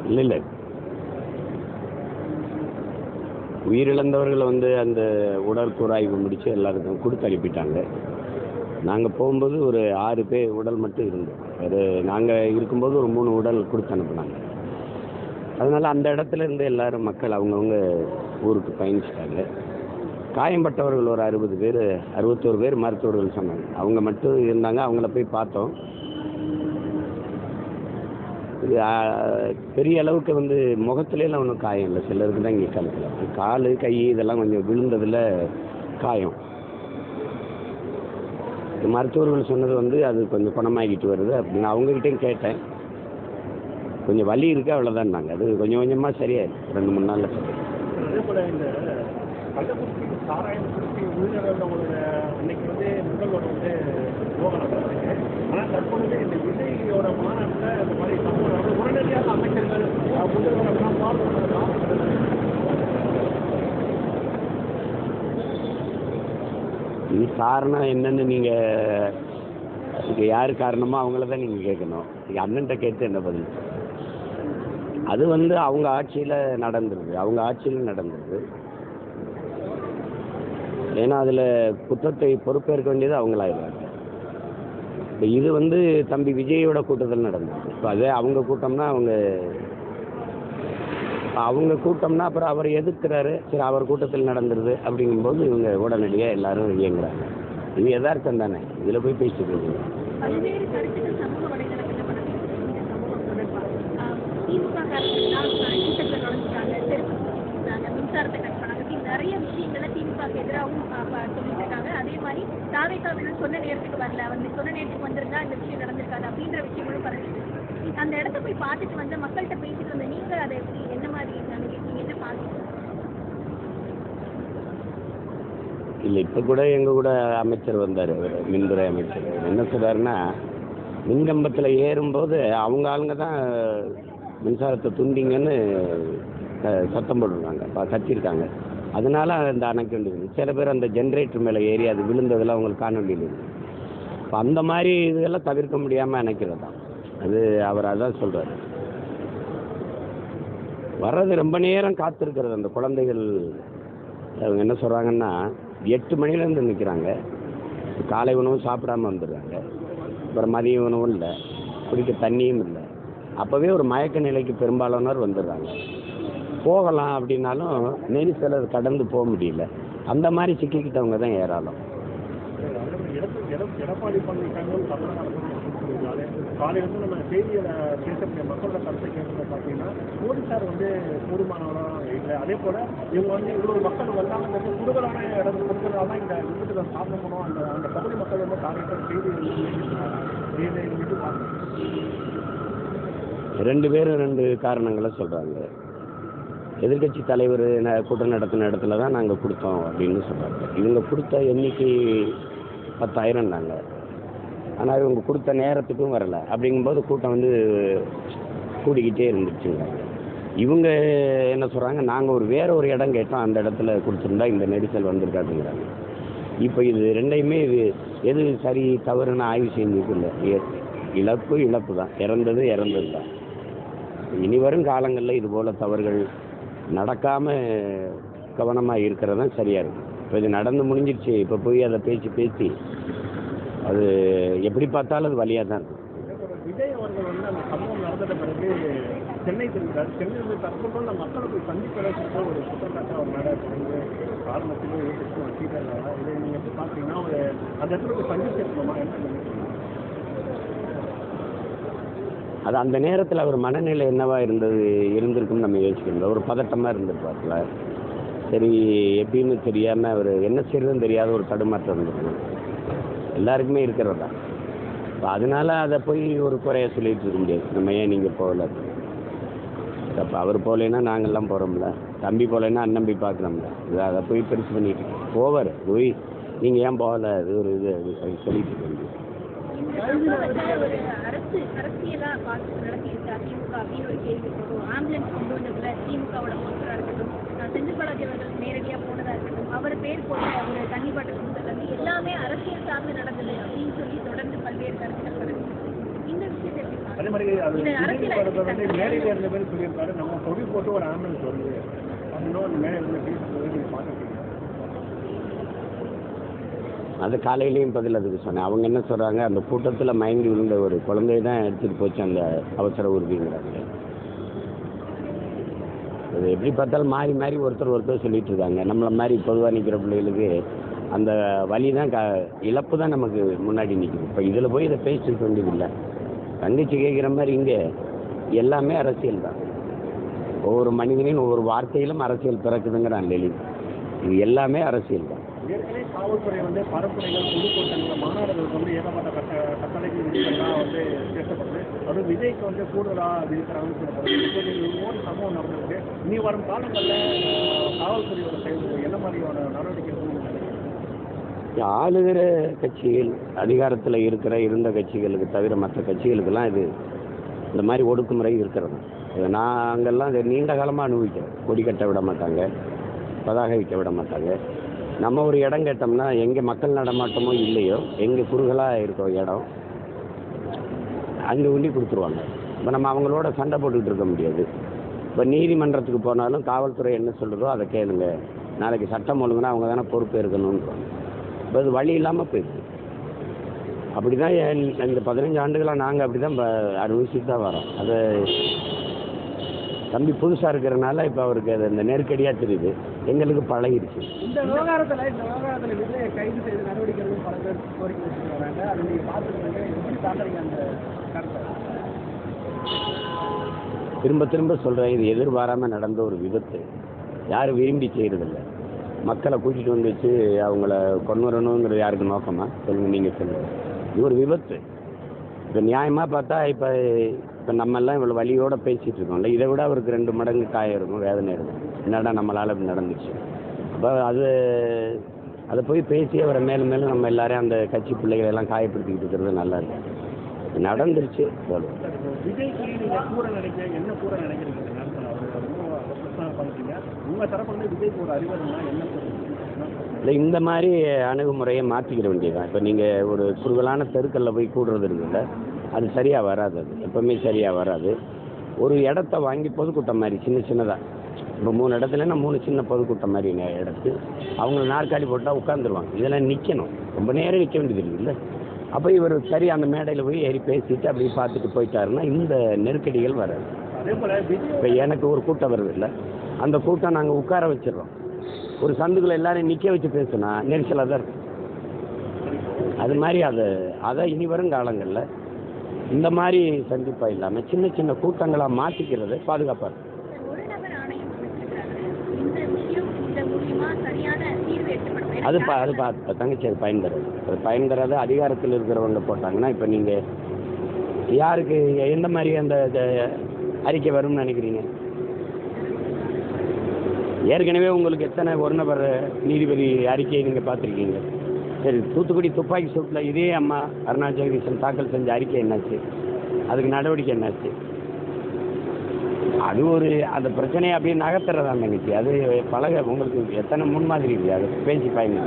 இல்லை இல்லை, உயிரிழந்தவர்களை அந்த உடற்கூறாய்வு முடித்து எல்லாருக்கும் கொடுத்து அனுப்பிட்டாங்க. நாங்கள் போகும்போது ஒரு 6 பேர் உடல் மட்டும் இருந்தோம். ஒரு நாங்கள் இருக்கும்போது ஒரு 3 உடல் கொடுத்து அனுப்புனாங்க. அதனால் அந்த இடத்துல இருந்து எல்லாரும் மக்கள் அவங்கவுங்க ஊருக்கு பயணிச்சிட்டாங்க. காயம்பட்டவர்கள் ஒரு 61 பேர் மருத்துவர்கள் சொன்னாங்க. அவங்க மட்டும் இருந்தாங்க. அவங்கள போய் பார்த்தோம். இது பெரிய அளவுக்கு முகத்துலலாம் ஒன்றும் காயம் இல்லை. சிலருக்கு தான் இங்கே கலக்கல. கால் கை இதெல்லாம் கொஞ்சம் விழுந்ததில் காயம். மருத்துவர்கள் சொன்னது அது கொஞ்சம் குணமாகிட்டு வருது அப்படின்னு. அவங்ககிட்டையும் கேட்டேன். கொஞ்சம் வலி இருக்குது அவ்வளோதான்னாங்க. அது கொஞ்சம் கொஞ்சமாக சரியாயிருக்கு. 2-3 நாளில் சரி. அதே போல் இந்த கள்ளக்குறிச்சி சாராயம் குறிச்சி உயிரிழந்தவங்களோட அன்னைக்கு முதல்வர் யோகா நடத்துறாங்க. ஆனால் தற்பொழுது இந்த விஜயோட மாநாட்டில் இந்த மாதிரி சம்பவம் உடனடியாக அமைச்சர்கள் முதல்வரெல்லாம் பார்த்து இது காரணம் என்னன்னு நீங்கள் இதுக்கு யார் காரணமோ அவங்கள தான் நீங்கள் கேட்கணும். நீங்கள் அண்ணன்ட்ட கேட்டு என்ன பதில்? அது அவங்க ஆட்சியில் நடந்துருது. ஏன்னா அதில் குற்றத்தை பொறுப்பேற்க வேண்டியது அவங்களாயிருவாங்க. இப்போ இது தம்பி விஜயோட கூட்டத்தில் நடந்தது. இப்போ அதே அவங்க கூட்டம்னா அப்புறம் அவர் எதிர்க்கிறாரு. சரி, அவர் கூட்டத்தில் நடந்துருது அப்படிங்கும்போது இவங்க உடனடியாக எல்லாரும் இயங்குறாங்க. இது யதார்த்தம் தானே. இதில் போய் பேசிட்டு இருக்கீங்க. மின்சாரத்தை கட் பண்ணாங்க. நிறைய விஷயங்களை திமுக எதிராகவும் சொல்லிட்டு இருக்காங்க. அதே மாதிரி தாவேக்காவினர் சொன்ன நேரத்துக்கு வரல, சொன்ன நேரத்துக்கு வந்திருந்தா இந்த விஷயம் நடந்திருக்காது அப்படின்ற விஷயங்களும் பரவாயில்ல. அந்த இடத்த போய் பார்த்துட்டு மக்கள்கிட்ட பேசிட்டு வந்த நீங்கள் அதை என்ன மாதிரி நினைக்கிறீங்க? என்ன பார்த்து இல்லை, இப்போ கூட எங்கள் கூட அமைச்சர் வந்தார். மின்துறை அமைச்சர் என்ன சொல்கிறாருன்னா, மின்கம்பத்தில் ஏறும்போது அவங்க ஆளுங்க தான் மின்சாரத்தை துண்டிங்கன்னு சத்தம் போட்டுருக்காங்க, கத்திருக்காங்க. அதனால அந்த அணைக்க வேண்டியது. சில பேர் அந்த ஜென்ரேட்டர் மேலே ஏறி அது விழுந்ததெல்லாம் அவங்களுக்கு காண வேண்டியது. இப்போ அந்த மாதிரி இதெல்லாம் தவிர்க்க முடியாமல் அணைக்கிறது தான் அது. அவர் அதான் சொல்கிறார். வர்றது ரொம்ப நேரம் காத்திருக்கிறது. அந்த குழந்தைகள் அவங்க என்ன சொல்கிறாங்கன்னா, 8 மணிலேருந்து நிற்கிறாங்க. காலை உணவும் சாப்பிடாமல் வந்துடுறாங்க. அப்புறம் மதிய உணவும் இல்லை, குடிக்க தண்ணியும் இல்லை. அப்போவே ஒரு மயக்க நிலைக்கு பெரும்பாலானோர் வந்துடுறாங்க. போகலாம் அப்படின்னாலும் நெரிசலை கடந்து போக முடியல. அந்த மாதிரி சிக்கிக்கிட்டவங்க தான் ஏராளம். எடப்பாடி பழனிசாமியும் காலையிலிருந்து நம்ம செய்தியில் பேசக்கூடிய மக்களோட கருத்தை கேட்கறது பார்த்தீங்கன்னா, போலீஸார் போதுமானவராக இல்லை. அதே போல் இவங்க இவ்வளோ மக்கள் வந்தாங்க குடும்பலான இடம் கொடுக்கறதால தான் இந்த விபத்துல சாப்பிடணும். அந்த பகுதி மக்கள் காலையில் செய்தி விட்டு பார்க்கணும். 2 பேரும் 2 காரணங்களை சொல்கிறாங்க. எதிர்கட்சி தலைவர் கூட்டம் நடத்தின இடத்துல தான் நாங்கள் கொடுத்தோம் அப்படின்னு சொல்கிறாங்க. இவங்க கொடுத்த எண்ணிக்கை 10,000 நாங்கள். ஆனால் இவங்க கொடுத்த நேரத்துக்கும் வரலை. அப்படிங்கும்போது கூட்டம் கூடிக்கிட்டே இருந்துச்சுங்க. இவங்க என்ன சொல்கிறாங்க, நாங்கள் வேற ஒரு இடம் கேட்டோம், அந்த இடத்துல கொடுத்துருந்தா இந்த நெரிசல் வந்திருக்காதுங்கிறாங்க. இப்போ இது ரெண்டையுமே எது சரி தவறுன்னு ஆய்வு செஞ்சது இல்லை. இழப்பு தான், இறந்தது தான். இனி வரும் காலங்களில் இதுபோல் தவறுகள் நடக்காமல் கவனமாக இருக்கிறது தான் சரியாக இருக்கும். இப்போ இது நடந்து முடிஞ்சிருச்சு. இப்போ போய் அதை பேசி அது எப்படி பார்த்தாலும் அது வழியாக தான் இருக்கும். விஜய் அவர்கள் அந்த சம்பவம் நடந்த பிறகு சென்னை திரும்பினார். சென்னை தற்போது மக்களுக்கு சந்திப்பதற்கு ஒரு குற்றச்சாட்டு அவர் மேலே காரணத்துக்கு வச்சுட்டாங்க. இதை நீங்கள் எப்படி பார்த்தீங்கன்னா அந்த இடத்துல சந்திச்சிருக்கணுமா என்ன? அது அந்த நேரத்தில் அவர் மனநிலை என்னவா இருந்திருக்குன்னு நம்ம யோசிக்கணும். ஒரு பதட்டமாக இருந்திருப்பார்ல. சரி, எப்படின்னு தெரியாமல் அவர் என்ன செய்யறதுன்னு தெரியாத ஒரு தடுமாற்றம் இருந்திருக்கும். எல்லாருக்குமே இருக்கிறது தான். இப்போ அதனால அதை போய் ஒரு குறைய சொல்லிட்டு இருக்க முடியாது. நம்ம ஏன் நீங்கள் போகல, அப்போ அவர் போகலைன்னா நாங்கள்லாம் போகிறோம்ல, தம்பி போகலைன்னா அண்ணம்பி பார்க்குறோம்ல. அதை போய் பெருசு பண்ணிட்டு போவார். போய் நீங்கள் ஏன் போகலை, அது ஒரு இது சொல்லிட்டு இருக்க முடியும். அரசியலா பார்த்து நடத்தியிருக்கா திமுக அப்படின்னு ஒரு கேள்வி போடும். ஆம்புலன்ஸ் கொண்டு வந்ததுல திமுகவோட பொறுப்பா இருக்கட்டும், செந்தில் பாலாஜி அவர்கள் நேரடியாக போனதா இருக்கட்டும், அவர் பேர் போட்ட ஒரு தண்ணி பாட்டு கொடுத்தது எல்லாமே அரசியல் சார்ந்து நடந்தது அப்படின்னு சொல்லி தொடர்ந்து பல்வேறு கருத்துக்கள் வருது. இந்த விஷயத்தை எப்படி பார்க்கணும்? அதே மாதிரி அது இது அரசியல் வந்து மேடையில் இருந்த பேர் சொல்லியிருக்காரு, நம்ம தொகை போட்டு ஒரு ஆம்புலன்ஸ் வருது அப்படின்னா அந்த மேலே இருந்த பேசுறது நீங்கள் பார்த்துருக்கீங்க. அது காலையிலையும் பதில் அதுக்கு சொன்னேன். அவங்க என்ன சொல்கிறாங்க, அந்த கூட்டத்தில் மயங்கி விழுந்த ஒரு குழந்தைய தான் எடுத்துகிட்டு போச்சு அந்த அவசர ஊர்திங்கிறாங்க. அது எப்படி பார்த்தாலும் மாறி மாறி ஒருத்தர் சொல்லிட்டு இருக்காங்க. நம்மளை மாதிரி பொதுவாக நிற்கிற பிள்ளைகளுக்கு அந்த வலி தான் இழப்பு தான் நமக்கு முன்னாடி நிற்குது. இப்போ இதில் போய் இதை பேசிட்டு வேண்டியதில்லை. தங்கச்சி கேட்குற மாதிரி இங்கே எல்லாமே அரசியல் தான். ஒவ்வொரு மனிதனின் ஒவ்வொரு வார்த்தையிலும் அரசியல் பிறக்குதுங்கிறான் லலித். இது எல்லாமே அரசியல் தான். ஏற்கனவே காவல்துறை வந்து பரப்புரைகள், பொதுக்கூட்டங்கள், மாநாடுகளுக்கு வந்து ஏகப்பட்ட கட்டளைகள் விதிகள்லாம் வந்து பேசப்படுது. அதுவும் விஜய்க்கு வந்து கூடுதலாக விதிக்கிறாங்கன்னு சொல்லப்படுது. ஒரு சம்பவம் நடந்திருக்கு. இனி வரும் காலங்களில் காவல்துறையோட செயல்கள் என்ன மாதிரியான நடவடிக்கைகள் ஆளுகிற கட்சிகள், அதிகாரத்தில் இருந்த கட்சிகளுக்கு தவிர மற்ற கட்சிகளுக்கெல்லாம் இது இந்த மாதிரி ஒடுக்குமுறை இருக்கிறது. இதை நாங்கள்லாம் இதை நீண்ட காலமாக அனுபவிக்கிறோம். கொடி கட்ட விட மாட்டாங்க, பதாகை வைக்க விட மாட்டாங்க. நம்ம ஒரு இடம் கேட்டோம்னா எங்கே மக்கள் நடமாட்டமோ இல்லையோ, எங்கே குறுகலாக இருக்கோ இடம் அங்கே உண்டி கொடுத்துருவாங்க. இப்போ நம்ம அவங்களோட சண்டை போட்டுக்கிட்டு இருக்க முடியாது. இப்போ நீதிமன்றத்துக்கு போனாலும் காவல்துறை என்ன சொல்கிறதோ அதை கேளுங்க, நாளைக்கு சட்டம் ஒழுங்குனா அவங்க தானே பொறுப்பு இருக்கணும்ன்றோம். இப்போ அது வழி இல்லாமல் போயிடுது. அப்படி தான் இந்த 15 ஆண்டுகளாக நாங்கள் அப்படி தான் அனுபவிச்சுட்டு தான் வரோம். அது தம்பி புதுசாக இருக்கிறனால இப்போ அவருக்கு அது இந்த நெருக்கடியாக தெரியுது. எங்களுக்கு பழகிடுச்சு. இந்த விவகாரத்தில் விஜயை கைது செய்து நடவடிக்கைகள் பல பேர் கோரிக்கை வச்சுட்டு வராங்க. அதை நீங்கள் பார்த்துருக்கீங்க, எப்படி பார்க்குறீங்க அந்த கருத்தை? திரும்ப சொல்கிறேன், இது எதிர்பாராமல் நடந்த ஒரு விபத்து. யாரும் விரும்பி செய்கிறதில்ல. மக்களை கூட்டிகிட்டு வந்து வச்சு அவங்கள கொண்டு வரணுங்கிறது யாருக்கு நோக்கமா சொல்லுங்கள், நீங்கள் சொல்லுங்கள். இது ஒரு விபத்து. இப்போ நியாயமாக பார்த்தா இப்போ நம்மெல்லாம் இவ்வளோ வலியோடு பேசிகிட்டு இருக்கோம்ல, இதை விட அவருக்கு 2 மடங்கு காயம் இருக்கும், வேதனை இருக்கும். என்னடா நம்மளால் இப்படி நடந்துச்சு. அப்போ அதை போய் பேசி அவரை மேலும் மேலும் நம்ம எல்லாரையும் அந்த கட்சி பிள்ளைகளை எல்லாம் காயப்படுத்திக்கிட்டு இருக்கிறது நல்லா இருக்கு. நடந்துருச்சு. விஜய்க்கு நீங்கள் கூட நினைக்கிறீங்க, என்ன கூட நினைக்கிறீங்க? உங்கள் தரப்பு விஜய்க்கு ஒரு அறிவுரைனா என்ன இல்லை, இந்த மாதிரி அணுகுமுறையை மாற்றிக்கிற வேண்டியதுதான். இப்போ நீங்கள் ஒரு குறுகலான தெருக்களில் போய் கூடுறது இருக்குல்ல, அது சரியாக வராது. அது எப்போவுமே சரியாக வராது. ஒரு இடத்த வாங்கி பொதுக்கூட்டம் மாதிரி சின்னதாக, இப்போ 3 இடத்துலன்னா 3 சின்ன பொதுக்கூட்டம் மாதிரி எடுத்து அவங்க நாற்காலி போட்டால் உட்காந்துருவாங்க. இதெல்லாம் நிற்கணும், ரொம்ப நேரம் நிற்க வேண்டியது இருக்குல்ல. அப்போ இவர் சரி அந்த மேடையில் போய் ஏறி பேசிட்டு அப்படி பார்த்துட்டு போயிட்டாருன்னா இந்த நெருக்கடிகள் வராது. இப்போ எனக்கு ஒரு கூட்டம் வருது இல்லை, அந்த கூட்டம் நாங்கள் உட்கார வச்சிடுறோம். ஒரு சந்துக்குள்ள எல்லாரையும் நிற்க வச்சு பேசுனா நெரிசலாக தான் இருக்கும். அது மாதிரி அதை இனி வரும் காலங்களில் இந்த மாதிரி சந்திப்பாக இல்லாமல் சின்ன சின்ன கூட்டங்களாக மாற்றிக்கிறது பாதுகாப்பாக இருக்கும். அது தங்கச்சி அது பயன் தராது. அதிகாரத்தில் இருக்கிறவங்க போட்டாங்கன்னா இப்போ நீங்கள் யாருக்கு எந்த மாதிரி அந்த அறிக்கை வரும்னு நினைக்கிறீங்க? ஏற்கனவே உங்களுக்கு எத்தனை ஒரு நபர் நீதிபதி அறிக்கையை நீங்கள் பார்த்துருக்கீங்க? சரி, தூத்துக்குடி துப்பாக்கி சூட்டில் இதே அம்மா அருணா ஜெகதீசன் தாக்கல் செஞ்ச அறிக்கை என்னாச்சு? அதுக்கு நடவடிக்கை என்னாச்சு? அது ஒரு அந்த பிரச்சனையை அப்படியே நகர்த்துறதான் நினைச்சு அது உங்களுக்கு எத்தனை முன்மாதிரி இருக்குது, அதை பேசி பயன்.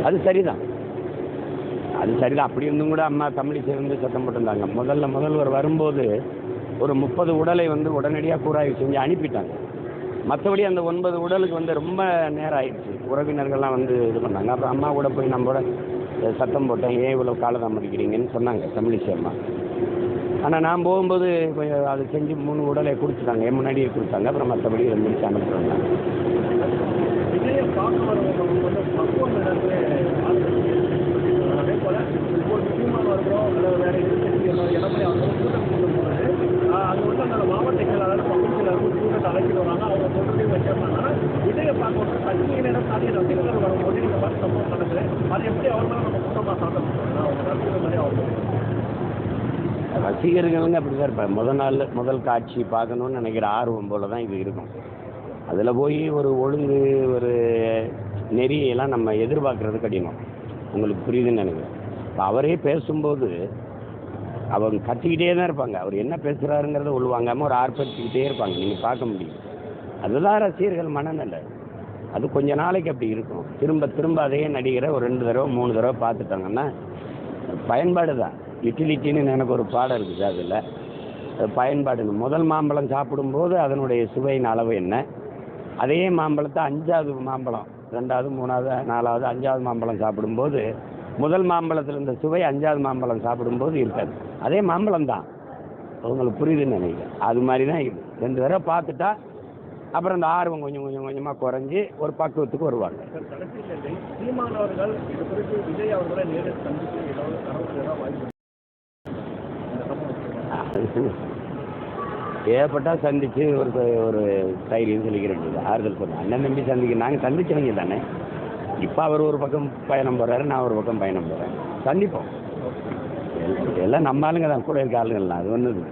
அது சரிதான். அப்படி இருந்தும் கூட அம்மா தமிழிசை சத்தம் போட்டிருந்தாங்க. முதல்வர் வரும்போது ஒரு 30 உடலை உடனடியாக கூராய்வு செஞ்சு அனுப்பிட்டாங்க. மற்றபடி அந்த 9 உடலுக்கு ரொம்ப நேரம் ஆயிடுச்சு. உறவினர்கள்லாம் இது பண்ணாங்க. அப்புறம் அம்மா கூட போய் நம்மளோட சத்தம் போட்டேன், ஏன் இவ்வளோ காலதாமதிக்கிறீங்கன்னு சொன்னாங்க தமிழிசை அம்மா. ஆனால் நான் போகும்போது அதை செஞ்சு 3 உடலை கொடுத்துட்டாங்க, என் முன்னாடியே கொடுத்தாங்க. அப்புறம் மற்றபடி முடிச்சு அனுப்பிடுவாங்க. அதே போல் ஒரு முக்கியமான வருகிறோம் வேறு எடப்பாடி அங்கே அந்த மாவட்ட செயலாளர் பகுதி செயலாளர் கூட்டத்தை அழைச்சிட்டு வராங்க. அவங்க சொல்றதையும் வச்சிருந்தாங்கன்னா விஜயை பார்க்க கட்சியினிடம் நிறைய ரசிகர்கள் வரும்போது இந்த மாதிரி சம்பவம் நடக்குது. அது எப்படி அவர்களால் நம்ம கூட்டமாக சாப்பிட அவங்க ரசிகர்கள் மாதிரி அவங்க ரசிகர்களுங்க அப்படி தான் இருப்பாங்க. முதல் காட்சி பார்க்கணுன்னு நினைக்கிற ஆர்வம் போல தான் இது இருக்கும். அதில் போய் ஒரு ஒழுங்கு ஒரு நெறியெல்லாம் நம்ம எதிர்பார்க்கறது கடினம். உங்களுக்கு புரியுதுன்னு நினைக்கிறேன். இப்போ அவரே பேசும்போது அவங்க கத்திக்கிட்டே தான் இருப்பாங்க. அவர் என்ன பேசுகிறாருங்கிறத உள்வாங்காமல் ஒரு ஆர்ப்பரிச்சுக்கிட்டே இருப்பாங்க. நீங்கள் பார்க்க முடியும். அதுதான் ரசிகர்கள் மனநிலை. அது கொஞ்ச நாளைக்கு அப்படி இருக்கும். திரும்ப திரும்ப அதே நடிகரை ஒரு 2 தடவை 3 தடவை பார்த்துட்டாங்கன்னா பயன்பாடு தான். யூட்டிலிட்டின்னு எனக்கு ஒரு பாடம் இருக்குது. அதில் பயன்பாடு. முதல் மாம்பழம் சாப்பிடும்போது அதனுடைய சுவையின் அளவு என்ன, அதே மாம்பழத்தை 5வது மாம்பழம் 2வது 3வது 4வது 5வது மாம்பழம் சாப்பிடும்போது முதல் மாம்பழத்தில் இருந்த சுவை 5வது மாம்பழம் சாப்பிடும்போது இருக்காது. அதே மாம்பழம் தான். உங்களுக்கு புரியுதுன்னு நினைக்கிறேன். அது மாதிரி தான் இது. 2 தடவை பார்த்துட்டா அப்புறம் அந்த ஆர்வம் கொஞ்சம் கொஞ்சமாக குறைஞ்சி ஒரு பக்குவத்துக்கு வருவாங்க. கடைசியில் சீமான் அவர்கள் இது குறித்து விஜய் அவர்களை நேரில் சந்தித்து ஏதாவது தரவுகள் வாய்ப்பு ஏற்பட்டால் சந்தித்து ஒரு தைரியம் சொல்லிக்கிறேன், ஆறுதல் சொல்லுங்கள். அண்ணன் தம்பி சந்திக்க நாங்கள் சந்திச்சவங்க தானே. இப்போ அவர் ஒரு பக்கம் பயணம் போகிறாரு, நான் ஒரு பக்கம் பயணம் போகிறேன். சந்திப்போம். எல்லாம் நம்ம ஆளுங்க தான், கூட இருக்க ஆளுங்கள்லாம். அது ஒன்று.